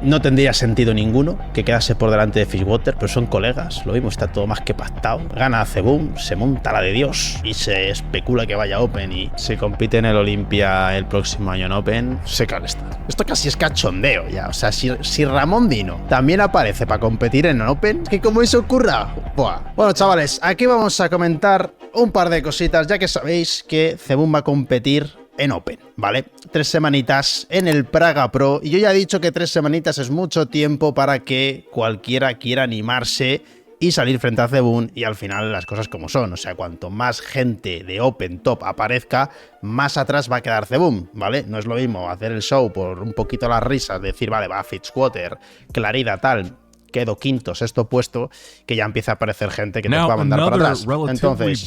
No tendría sentido ninguno que quedase por delante de Fitzwater, pero son colegas, lo mismo está todo más que pactado. Gana Zebum, se monta la de Dios y se especula que vaya a Open, y si compite en el Olympia el próximo año en Open, se cae esto casi es cachondeo ya. O sea, si Ramón Dino también aparece para competir en Open, que como eso ocurra, ¡buah! Bueno, chavales, aquí vamos a comentar un par de cositas, ya que sabéis que Zebum va a competir en Open, ¿vale? 3 semanitas en el Praga Pro, y yo ya he dicho que 3 semanitas es mucho tiempo para que cualquiera quiera animarse y salir frente a Zebum, y al final las cosas como son. O sea, cuanto más gente de Open Top aparezca, más atrás va a quedar Zebum, ¿vale? No es lo mismo hacer el show por un poquito las risas, decir, vale, va Fitzwater, Clarida, tal, quedo quinto, sexto puesto, que ya empieza a aparecer gente que te pueda mandar para atrás. Entonces,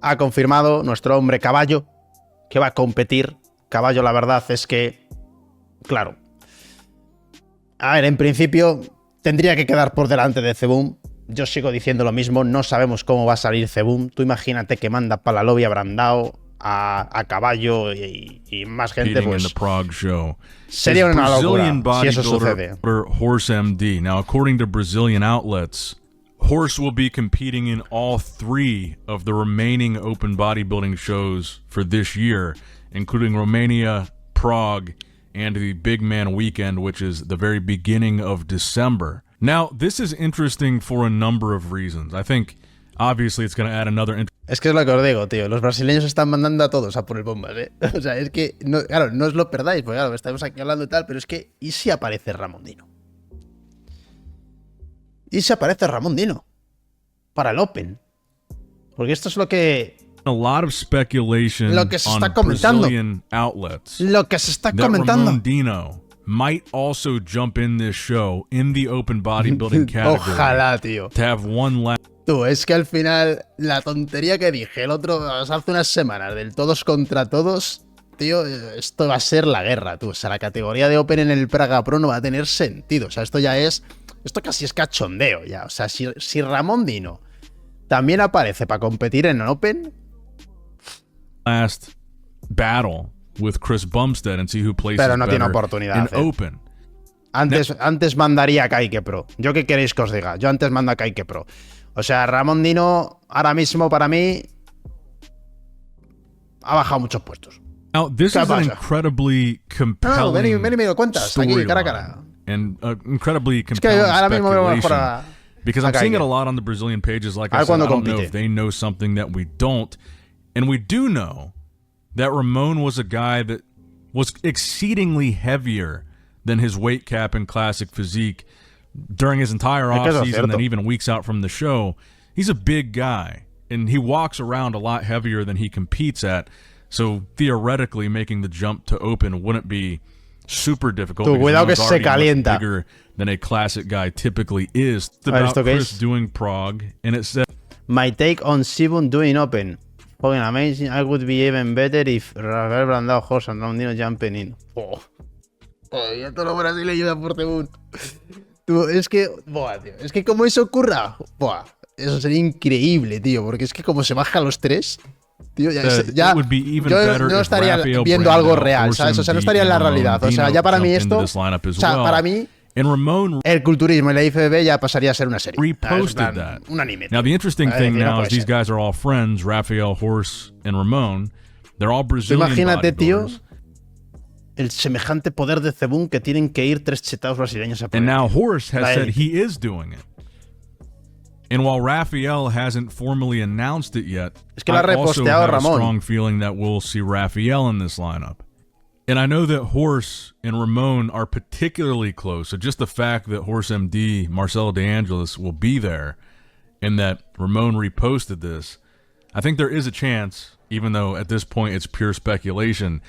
ha confirmado nuestro hombre Caballo que va a competir. Caballo, la verdad es que, claro, a ver, en principio tendría que quedar por delante de Zebum. Yo sigo diciendo lo mismo, no sabemos cómo va a salir Zebum. Tú imagínate que manda para la lobby a Brandao, a Caballo y más gente, pues sería una locura si eso sucede. Horse MD. Now, according to Brazilian outlets, Horse will be competing in all 3 of the remaining open bodybuilding shows for this year, including Romania, Prague, and the Big Man Weekend, which is the very beginning of December. Now, this is interesting for a number of reasons. I think, obviously, it's going to add another... Es que es lo que os digo, tío. Los brasileños están mandando a todos a poner bombas, ¿eh? O sea, es que, no, claro, no os lo perdáis, porque claro, estamos aquí hablando y tal, pero es que, ¿y si aparece Ramón Dino? ¿Y si aparece Ramón Dino para el Open? Porque esto es lo que... A lot of speculation lo que se está comentando. Brazilian outlets. Lo que se está comentando. Ramón Dino might also jump in this show in the open bodybuilding category. Ojalá, tío. To have one last... Tú, es que al final, la tontería que dije el otro, hace unas semanas, del todos contra todos, tío, esto va a ser la guerra, tú. O sea, la categoría de Open en el Praga Pro no va a tener sentido. O sea, esto ya es... Esto casi es cachondeo ya. O sea, si Ramón Dino también aparece para competir en Open... Last battle with Chris Bumstead and see who places pero no tiene better oportunidad. in Open. Antes mandaría a Kaike Pro. ¿Yo qué queréis que os diga? Yo antes mando a Kaike Pro. O sea, Ramón Dino ahora mismo para mí ha bajado muchos puestos. Now, this is an incredibly compelling ven y me lo cuentas aquí, cara a cara. And incredibly compelling speculation. Because I'm seeing it a lot on the Brazilian pages. Like I said, I don't know if they know something that we don't. And we do know that Ramon was a guy that was exceedingly heavier than his weight cap and classic physique during his entire offseason and even weeks out from the show. He's a big guy, and he walks around a lot heavier than he competes at. So theoretically, making the jump to Open wouldn't be super difficult. Cuidado que se calienta. Bigger than a classic guy typically is. It's about Chris doing Prague, and it says, my take on Zebum doing Open. Fucking amazing. I would be even better if Rafael Brandao, Horse and Ramón Dino jumping in. Ya todos los brasileños por Zebum. Tú, es que, buah, tío. Es que como eso ocurra, buah, eso sería increíble, tío. Porque es que como se bajan los 3, tío, ya yo no estaría viendo algo real, ¿sabes? O sea, no estaría en la realidad. O sea, ya para mí esto, o sea, para mí, el culturismo y la IFBB ya pasaría a ser una serie. Un anime. Now, the interesting thing now is these guys are all friends, Rafael, Horse, and Ramon. They're all Brazilian imagínate, tío, bodybuilders. el semejante poder de Zebum que tienen que ir 3 chetados brasileños a por And él. now Horse has said he is doing it. And while Rafael hasn't formally announced it yet, I also have Ramón. a strong feeling that we'll see Rafael in this lineup. And I know that Horse and Ramon are particularly close. So just the fact that Horse MD, Marcelo De Angelis, will be there and that Ramon reposted this, I think there is a chance, even though at this point it's pure speculation.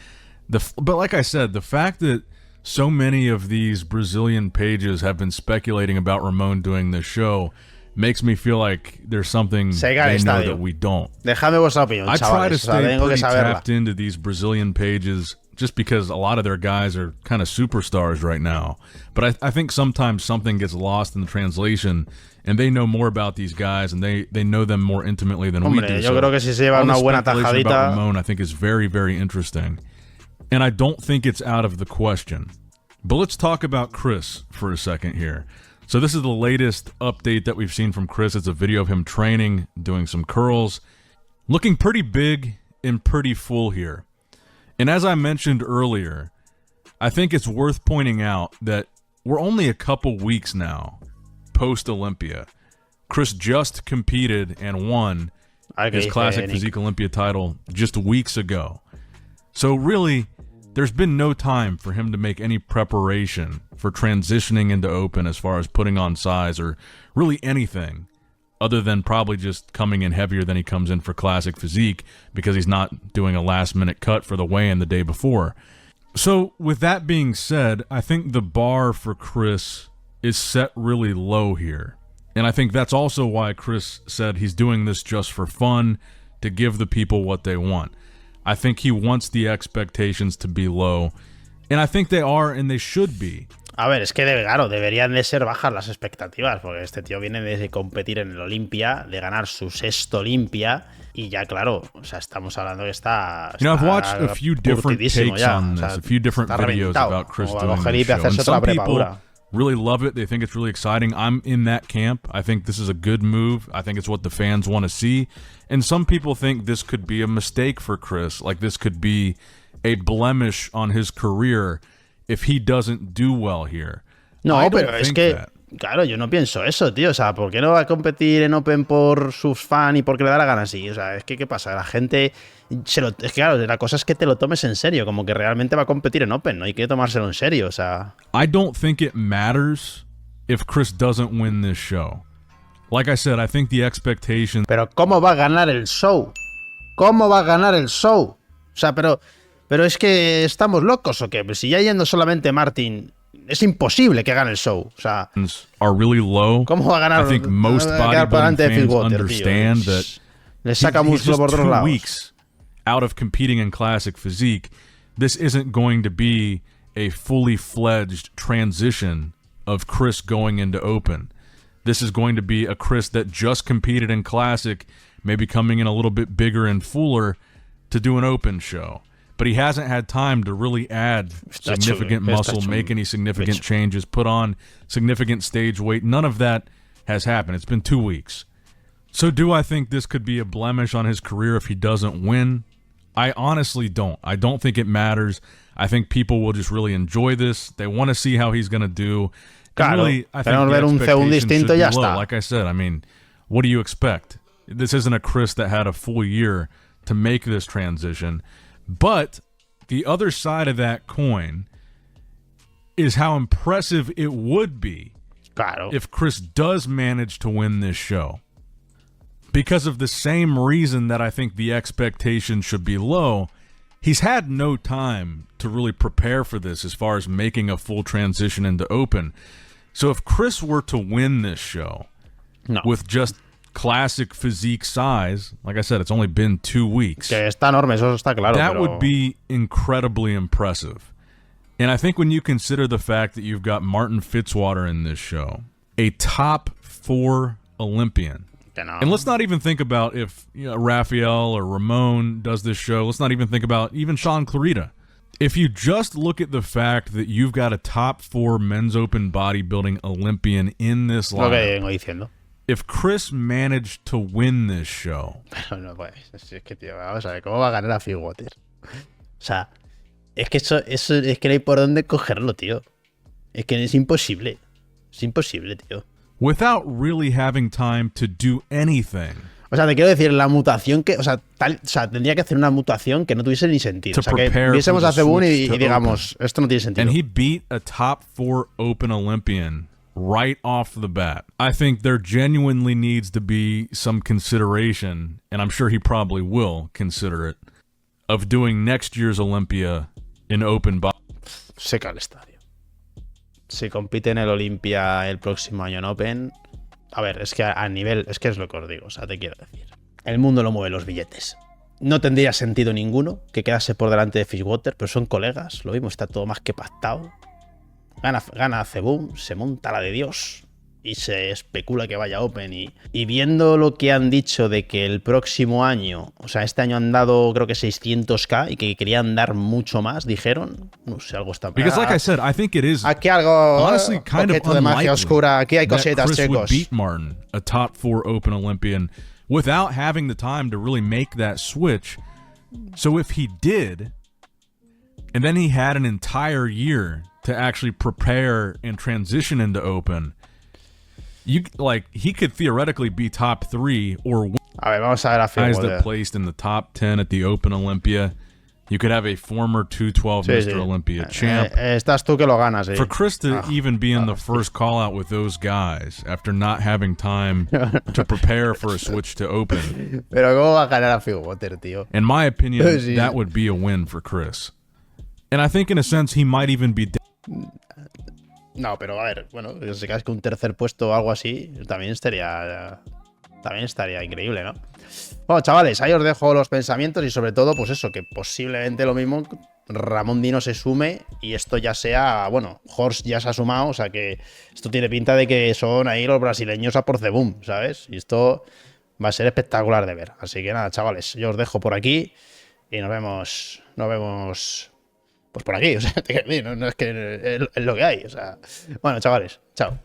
But like I said, the fact that so many of these Brazilian pages have been speculating about Ramon doing this show makes me feel like there's something they know that we don't. Dejadme vuestra opinión, I try to stay pretty saberla. tapped into these Brazilian pages just because a lot of their guys are kind of superstars right now. But I think sometimes something gets lost in the translation, and they know more about these guys, and they know them more intimately than we do. Yo creo que si se lleva una buena tajadita, about Ramon, I think is very, very interesting. And I don't think it's out of the question But let's talk about Chris for a second here. So this is the latest update that we've seen from Chris. It's a video of him training, doing some curls, looking pretty big and pretty full here. And as I mentioned earlier, I think it's worth pointing out that we're only a couple weeks now post-Olympia. Chris just competed and won his Classic Physique Olympia title just weeks ago. So really, there's been no time for him to make any preparation for transitioning into open as far as putting on size or really anything other than probably just coming in heavier than he comes in for Classic Physique because he's not doing a last-minute cut for the weigh-in the day before. So with that being said, I think the bar for Chris is set really low here. And I think that's also why Chris said he's doing this just for fun, to give the people what they want. I think he wants the expectations to be low, and I think they are, and they should be. A ver, es que claro, deberían de ser bajas las expectativas, porque este tío viene de competir en el Olympia, de ganar su 6º Olympia, y ya claro, o sea, estamos hablando que está I've watched a few different takes on this, a few different videos about Chris doing this show, and some people really love it. They think it's really exciting. I'm in that camp. I think this is a good move. I think it's what the fans want to see. And some people think this could be a mistake for Chris. Like this could be a blemish on his career if he doesn't do well here. No, pero es que, claro, yo no pienso eso, tío. O sea, ¿por qué no va a competir en Open por sus fans y porque le da la gana así? O sea, es que, ¿qué pasa? La gente... es que, claro, la cosa es que te lo tomes en serio, como que realmente va a competir en Open, no hay que tomárselo en serio, o sea... I don't think it matters if Chris doesn't win this show. Like I said, I think the expectation... Pero ¿cómo va a ganar el show? ¿Cómo va a ganar el show? O sea, pero es que estamos locos, ¿o qué? Pues si ya yendo solamente Martin, es imposible que gane el show, o sea... Are really low. ¿Cómo va a ganar? I think most bodybuilding fans understand that le saca músculo por otros lados. Weeks out of competing in Classic Physique, this isn't going to be a fully fledged transition of Chris going into Open. This is going to be a Chris that just competed in Classic, maybe coming in a little bit bigger and fuller to do an Open show. But he hasn't had time to really add significant muscle, make any significant changes, put on significant stage weight. None of that has happened. It's been 2 weeks. So do I think this could be a blemish on his career if he doesn't win? I honestly don't. I don't think it matters. I think people will just really enjoy this. They want to see how he's going to do. Claro, really, I think the expectation should be low. Like I said, I mean, what do you expect? This isn't a Chris that had a full year to make this transition. But the other side of that coin is how impressive it would be if Chris does manage to win this show. Because of the same reason that I think the expectation should be low, he's had no time to really prepare for this as far as making a full transition into Open. So if Chris were to win this show with just Classic Physique size, like I said, it's only been 2 weeks. Que está enorme, eso está claro. That would be incredibly impressive. And I think when you consider the fact that you've got Martin Fitzwater in this show, a top 4 Olympian, and let's not even think about if Rafael or Ramon does this show. Let's not even think about even Sean Clarita. If you just look at the fact that you've got a top 4 men's open bodybuilding Olympian in this lineup, if Chris managed to win this show... Pero no, pues, es que, tío, vamos a ver, ¿cómo va a ganar a Fitzwater? O sea, es que eso es que no hay por dónde cogerlo, tío. Es que es imposible. Es imposible, tío. Without really having time to do anything. O sea, te quiero decir, la mutación que... O sea, tendría que hacer una mutación que no tuviese ni sentido. O sea, que viésemos a Zebun y digamos, esto no tiene sentido. And he beat a top 4 Open Olympian right off the bat. I think there genuinely needs to be some consideration, and I'm sure he probably will consider it, of doing next year's Olympia in Open body. Seca el estadio. Si compite en el Olympia el próximo año en Open... A ver, es que a nivel... Es que es lo que os digo, o sea, te quiero decir. El mundo lo mueve los billetes. No tendría sentido ninguno que quedase por delante de Fitzwater, pero son colegas, lo mismo, está todo más que pactado. Gana Zebun, se monta la de Dios y se especula que vaya Open. Y viendo lo que han dicho de que el próximo año, o sea, este año han dado creo que 600k y que querían dar mucho más, dijeron, no sé, algo está... Because like I said, I think it is aquí algo honestly kind of de magia oscura. Aquí hay cositas, Chris chicos. Would beat Martin, a top 4 Open Olympian, without having the time to really make that switch. So if he did, and then he had an entire year to actually prepare and transition into Open, he could theoretically be top 3 or a ver, vamos a ver a guys that placed in the top 10 at the Open Olympia. You could have a former 212 Mr. Olympia champ. Estás tú que lo ganas. For Chris to even be in the first call out with those guys after not having time to prepare for a switch to Open. Pero cómo va a ganar a Figwater, tío. In my opinion, that would be a win for Chris. And I think in a sense he might even be No, pero a ver, bueno, si caes que un tercer puesto o algo así, también estaría increíble, ¿no? Bueno, chavales, ahí os dejo los pensamientos y sobre todo, pues eso, que posiblemente lo mismo Ramón Dino se sume y esto ya sea, bueno, Horst ya se ha sumado, o sea que esto tiene pinta de que son ahí los brasileños a por the boom, ¿sabes? Y esto va a ser espectacular de ver. Así que nada, chavales, yo os dejo por aquí y nos vemos pues por aquí, o sea, no es que es lo que hay, o sea. Bueno, chavales, chao.